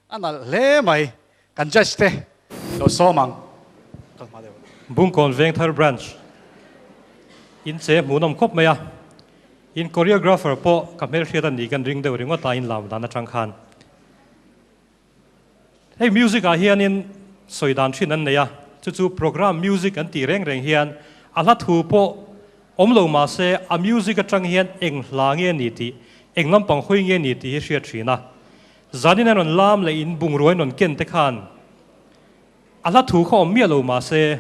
Speaker 1: ana le mai kan just te lo so mang kalma de
Speaker 3: bung kon Veng thar branch in se munam khop maya in choreographer po kamel khiatan ni kan ring de ringo ta in lam dana chang khan hey music a hian in soidan thin an neya chu program music an ti reng reng hian ala thu po omlo ma se a music atang hian eng hla nge ni ti eng lampang khoi nge ni ti hi hria thina zanin an lam le in bung roi non ken te khan ala thu kho mi lo ma se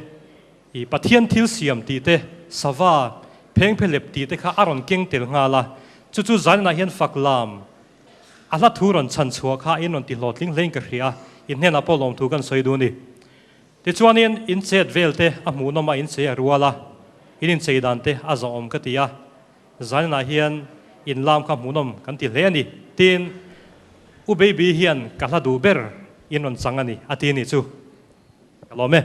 Speaker 3: i pathian thil siam ti te sawa pheng phelep ti te kha aron keng tel nga la chu zanin a hian faklam ala thu ron chan chua kha in on ti hlotling leng ka hria in hena po lom thu kan soi du ni ti chuanin in chet velte a mu noma in che ruala in che dante a zo om ka tia zalna hian in lam kha mu nom kan ti hle ani tin u baby hian ka la du ber in on changani ati ni chu kalome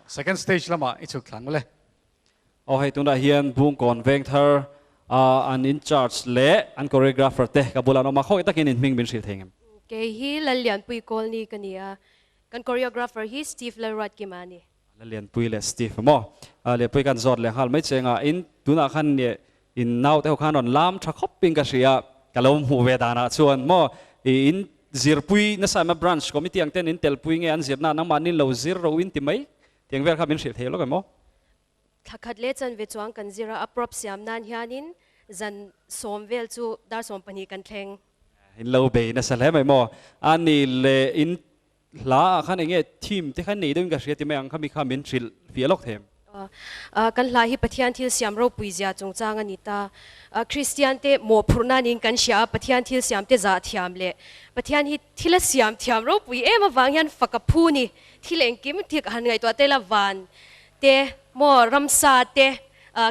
Speaker 1: second stage lama ichuk thlang le
Speaker 6: oh hei tunda hian bung kon Veng thar an in charge le an choreographer te kabula no ma khoi takin in ming bin sil thengem
Speaker 18: ke hi lalian pui kol ni kania kan choreographer hi Steve Lerat kimani
Speaker 6: lalian pui le Steve mo le pui kan zot le hal mai chenga in tuna khan ne in now te khan on lam tha khop ping ka sia kalom hu ve dana chuan mo in zir pui na sa ma branch committee ang ten in tel pui nge an zirna nang manin lo zir ro in ti mai tiang ver kha bin sil thelo ka mo
Speaker 18: thakhat le chan ve chuang kan zira aprop siam nan hianin zan somvel chu dar som pani kan thleng
Speaker 6: in lo be na sale mai mo ani le in la khan enge team te khan nei dong ka sia ti mai ang khami kha min sil fialok them
Speaker 18: kan la hi pathian thil siam ro puizia chungchang ani ta Christian te mo phurna nin kan sia pathian thil siam te za thiam le pathian hi thila siam thiam ro pui em awang hian fakaphu ni thileng kim thik han ngai to te la van te mo ramsa te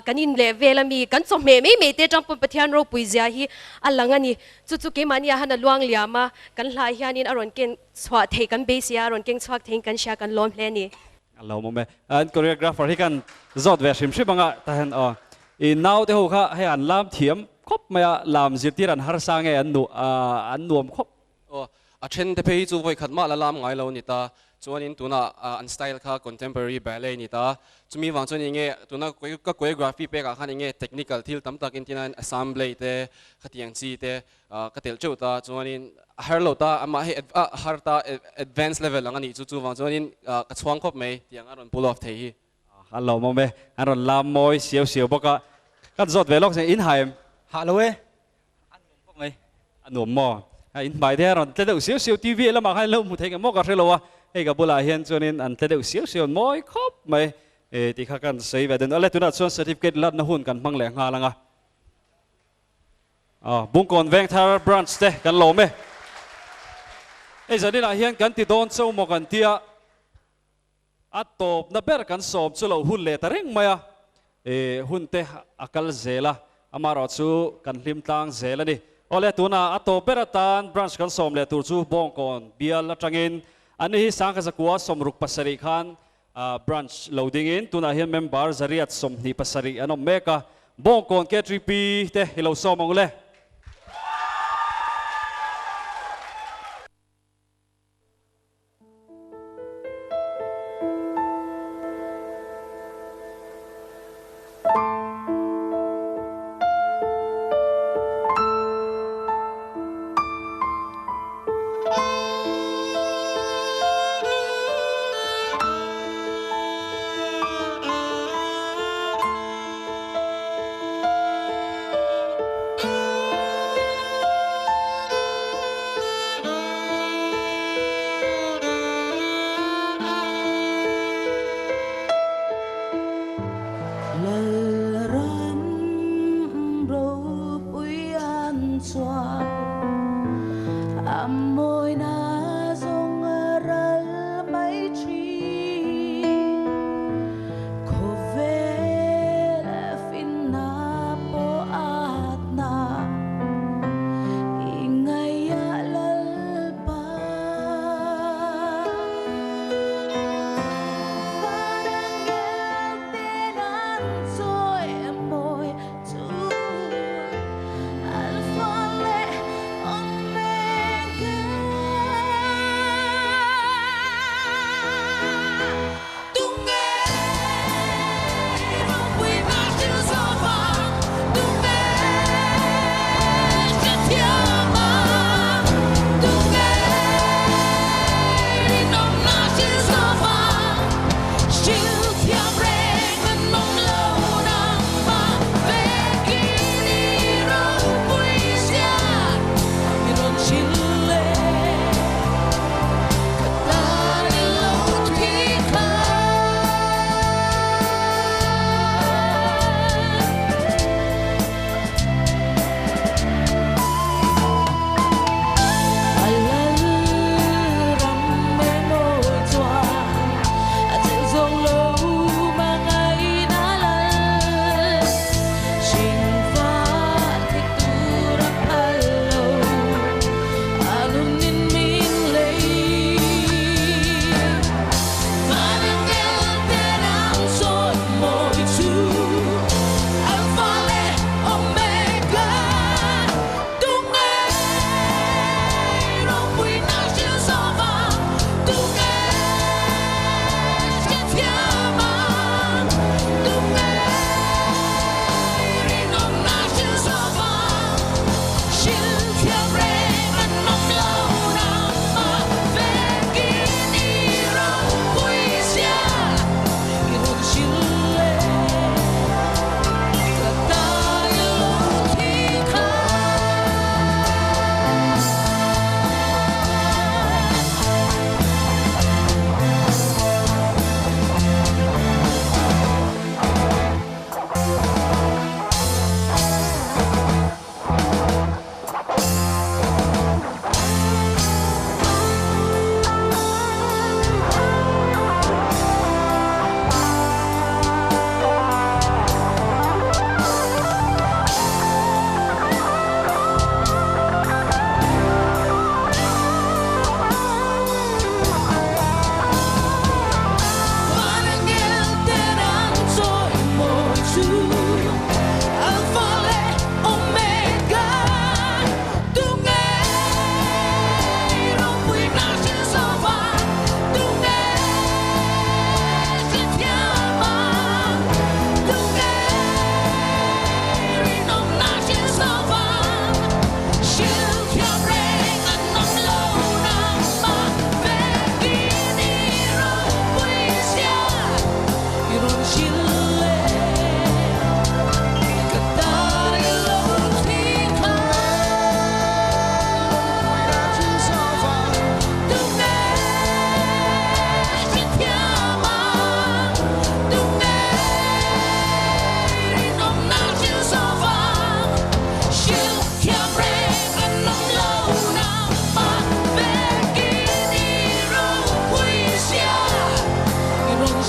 Speaker 18: kanin le velami kan so me te tang pathian ro puizia hi alangani chu ke mania hana luang liama kan la hianin aron ken chwa thei kan be sia aron ken chwak thein kan sia kan lom hle ni
Speaker 6: lâu mà anh choreographer hi kan zot ve shim shim anga ta hen in now te ho kha he an lam thiam khop maya lam zirtir an har sang e an nuam khop
Speaker 19: a chen te pei chu voi khat ma la lam ngai lo ni ta chuan in tuna an style kha contemporary ballet ni ta chumi wang chuan inge tuna ka choreography pe ka khan inge technical thil tam tak in tinan assembly te khatiang chi te ka tel cheu ta chuan in har lo ta ama he har ta advanced level ang ani chu wang chuan in ka chuang khop mai tiang aron pull off thei hi
Speaker 6: an lo mo me an ron lam moi siêu boka kan zot ve lok se in haim ha lo e an nuam khop mai an nuam mo in bài thế rồi tết đầu xíu TV là mà hai lâu một thấy cái mốc cái lâu à hay cái bữa hiện cho nên ăn tết đầu xíu mỗi khóc mày thì khácกันxây về đến ở đây tôi đã chọn certificate lát nó hunกันmang lẻ nga là bung còn veng thar branch thếกันlỗ mày giờ đi là hiệnกันthì đón sâu mộtกันtia top na ber kan som chu lo hun le ta reng maya hun te akal zela amaro chu kan lim tang zela ni ole tuna ato beratan branch kan som le tur chu bong kon bial atangin ani hi sang ka zakua somruk pasari khan branch loading in tuna hian member zariat som ni pasari anom meka bong kon KTP te hilo somong le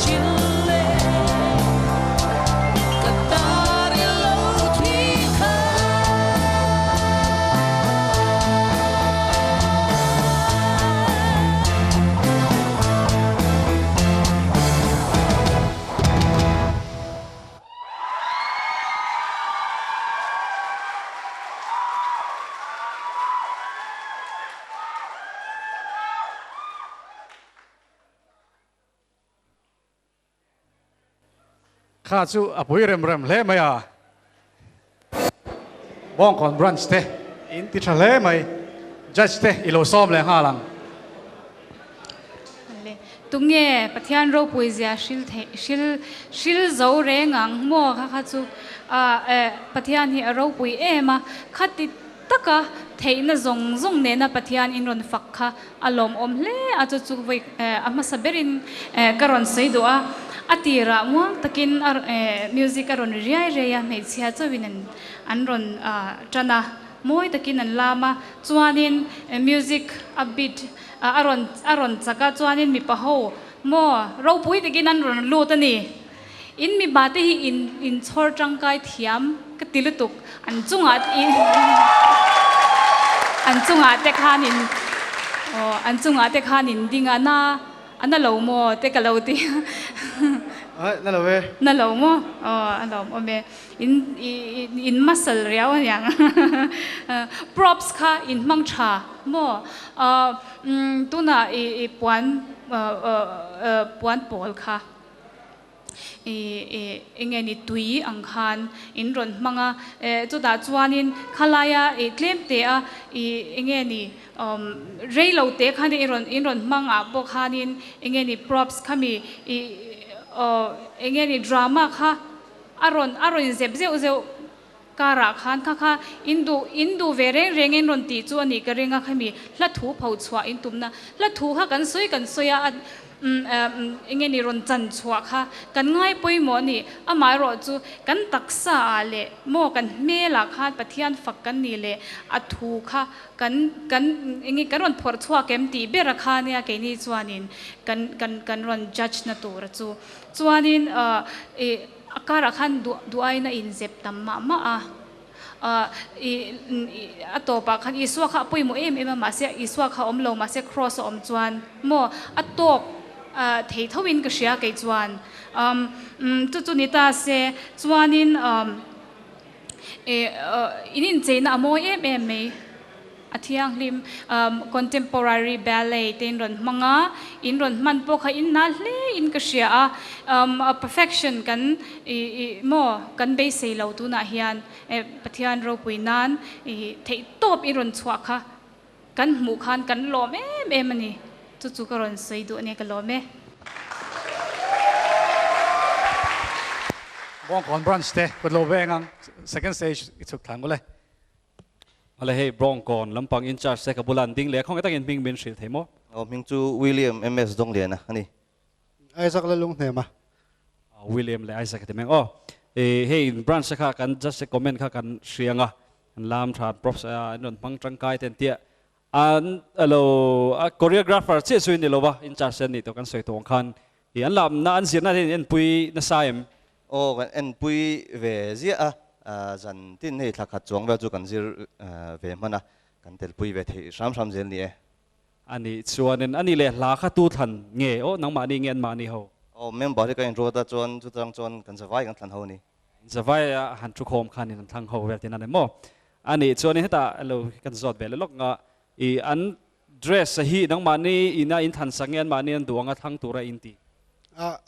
Speaker 9: chile katari lo thika
Speaker 1: ข้าจูอภุยเรมเรมเล่ไหมอ่ะบ้องก่อนบรันช์เตอินติชะเล่ไหมจัดเตอิโลซ้อมเลยห้าลัง
Speaker 4: ตุงเง่ปะเทียนโรปุยเสียชิลเจ้าเรงอังโม่ค่ะจูปะเทียนที่โรปุยมาขัดติดตะกะเทนซงเนนะปะเทียนอินรอนฟักค่ะอารมณ์อมเล่อาจจะจูไว้มาสเบรินกรอนใส่ดัวอติระม่วงตะกินมิวสิกอรอนเรียไม่เสียจวินันอันรอนจันนะมวยตะกินนันลามาจวนินมิวสิกอับบิดอารอนจักรจวนินมีปะโฮโมเราปุยตะกินนันรอนลูตันนี่อินมีบาติฮีอินชอร์จังกายเทียมกติลุตุกอันจุงอาเตคานินอันจุงอาเตคานินดิงอานาอันนั้นเราโมเตกะเราตี
Speaker 1: นั่นเราเว้ย
Speaker 4: นั่นเราโมอันเราโมเมอินมัสเรียวอย่าง props ค่ะอินมังชาโมตัวน่ะปวนปอลค่ะไงนี่ตุยอังคารอินรอนมังจุดาจวนินขลายเคลมเตะไงนี่เรย์เราเตะคันอินรอนมังบอกคันินไงนี่ props ค่ะมีไงนี่ดราม่าค่ะอารอนเจ็บเจ้าการะคันค่ะอินดูเวเรงอินรอนตีจวนนี่ก็เรงค่ะมีละถูเผาชัวอินตุมนะละถูค่ะกันสวยอิงนี่รอนจันชัวค่ะกันง่ายปุยหมอนี่อามารอจูกันตักษาเล่โมกันเมลักค่ะปะเทียนฝักกันนี่เล่อัทูค่ะกันอิงกันรอนพอร์ชัวเกมตีเบรคาเนี่ยแกนี่จวนินกันรอนจัดนะตัวจูจวนินอาการะคันดูไอน่ะอินเซปตัมมาอัตโตปะคันอิสวะค่ะปุยโมมาเสียอิสวะค่ะลงมาเสีย cross จวนโมอัตโตเททวินก็เสียไกจวนจุนิตาเสจวนินอินินเจนะโมไหมอาทิยังลิมcontemporary ballet เต้นรอนมังอ่ะอินรอนมันพวกเขาอินนั่นเลยอินก็เสียperfection กันโมกันเบสเซลตัวน่ะเฮียนปะเทียนเราปุยนันเทตบอินรอนชัวค่ะกันหมู่คันกันหล่อมันนี่จู่ๆก็รอนสวยดูเนี่ยก็หล่อ
Speaker 1: บ้องก่อนบรันช์เตก็โลเวงัง second stage สุดท้ายก็เลย
Speaker 6: อะไรให้บรองก่อนลำพังอินชาร์จเซกับบุลันดิ้งเลี้ยของไอ้ตั้งอินพิงบินสิเทมโอ้
Speaker 20: มิงจูวิลเลียมเอ็มเอสดงเลียนะอันนี้
Speaker 1: ไอ้สักละลุงเทม
Speaker 6: วิลเลียมเลยไอ้สักเทมโอ้เฮ้ยบรันช์ค่ะกันจะคอมเมนต์ค่ะกันเสียงอ่ะลามชาร์ดโปรเซอร์นนพังจังกายเต็มเตี้ยอันโคเรียกราฟเฟอร์เชื่อสุดนี่หรอวะอินชาร์จนี่ตัวกันสวยตัวกันอันลำน่าอันเสียน่าที่อันปุยน่าสายม
Speaker 20: โอ้กันอันปุยเวเซียจันทินให้ทักขัดจวงแบบจูกันซีเวมันนะกันเตลปุยเวทีซ้ำเจนนี่
Speaker 6: อันนี้ส่วนอันนี้เลยลาขัดตูทันเงี้ยโอ้นังมานี่เงี้ยมานี่เขา
Speaker 20: โอ้เมมบอกที่กันรู้แต่จวนจุดจังจวนกันสบายกันทันเขานี่
Speaker 6: สบายหันจุกโฮมคันนี่ทังเขาแบบที่นั่นเลยมั้งอันนี้ส่วนนี้ให้ตาเรากันสอดแบบแล้วก็อันเดรสฮีนังมานี่อิน่าอินทันสังเงี้ยมานี่อันดวงอ่ะทั้งตัวอินตี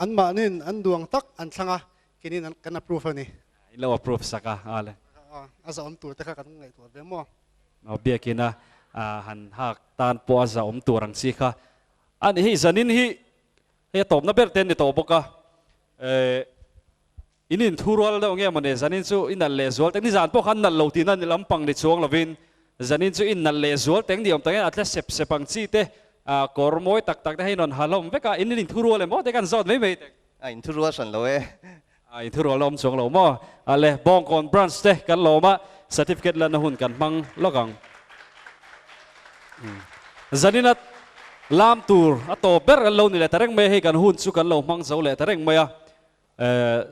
Speaker 1: อันมานี่อันดวงตักอันสังอ่ะกินนี่นั่นกันapproveนี่
Speaker 6: เรา approve สักอะไร
Speaker 1: อาจจะตัวแต่ก็ต้องไงตัวเดี๋ยวมั้ง
Speaker 6: เอาเบียกินะหันหักตานปัวจะตัวรังสีค่ะอันนี้จันนี่เฮ้ยตบนับเบอร์เต็นนี่ตบปะค่ะอินินทูรัวแล้วเงี้ยมันเนี่ยจันนี่สู้อินนั่นเลสวอลแต่นี่จันพวกขันนั่นเหล่าที่นั่นลำพังในช่วงละวินจันนี่สู้อินนั่นเลสวอลแต่เดียวแต่เนี่ยอัตเลสเซปังซีเตกอร์มวยตักได้ให้นนฮัลโหลเวก้าอินินทูรัวเลยมั้งแต่กันสอดไม่เต็ง
Speaker 20: อินทูรัวสันเลย
Speaker 6: อินทูรัวลมช่วงเรามั้งอะไรบ้องก่อนบรันส์เตกันเรามาcertificate แล้วนะหุ่นกันมังล็อกกังจันนี่นัด lam tur ato ber kan lo ni le tareng me he kan hun chu kan lo mang zo le tareng me a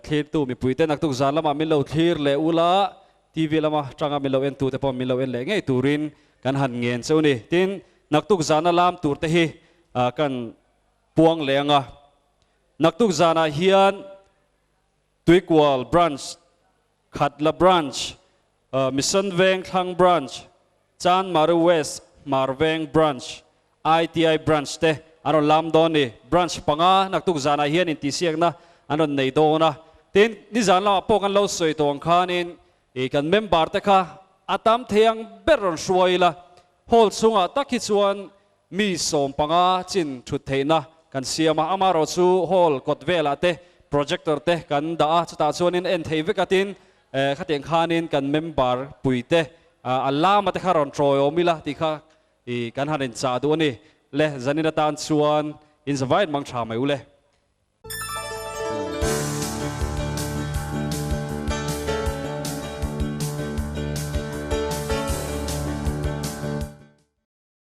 Speaker 6: thlir tu mi puite nak tu zan lama min lo thlir le ula TV lama tanga min lo en tu te pom min lo en le ngei turin kan han ngen chu ni tin nak tu zan lam tur te hi kan puang lenga nak tu zana hian tuikwal branch khatla branch mission veng thang branch chan maru west marveng branch ITI branch te ano lam don ni branch panga nak tu zana hian Intihsiak na ano nei do na tin ni zan la po kan lo soi tong khanin kan member te kha atam theyang beron suaila hol sunga takhi chuan mi som panga chin thut theina kan siama amaro chu hol kotvela te projector te kan da chuta chuanin en thei vekatin khateng khanin kan member puite alama te kharon troyo mila ti kha kan hanin cha du ni le zanina tan chuan in zawait mang tha mai ule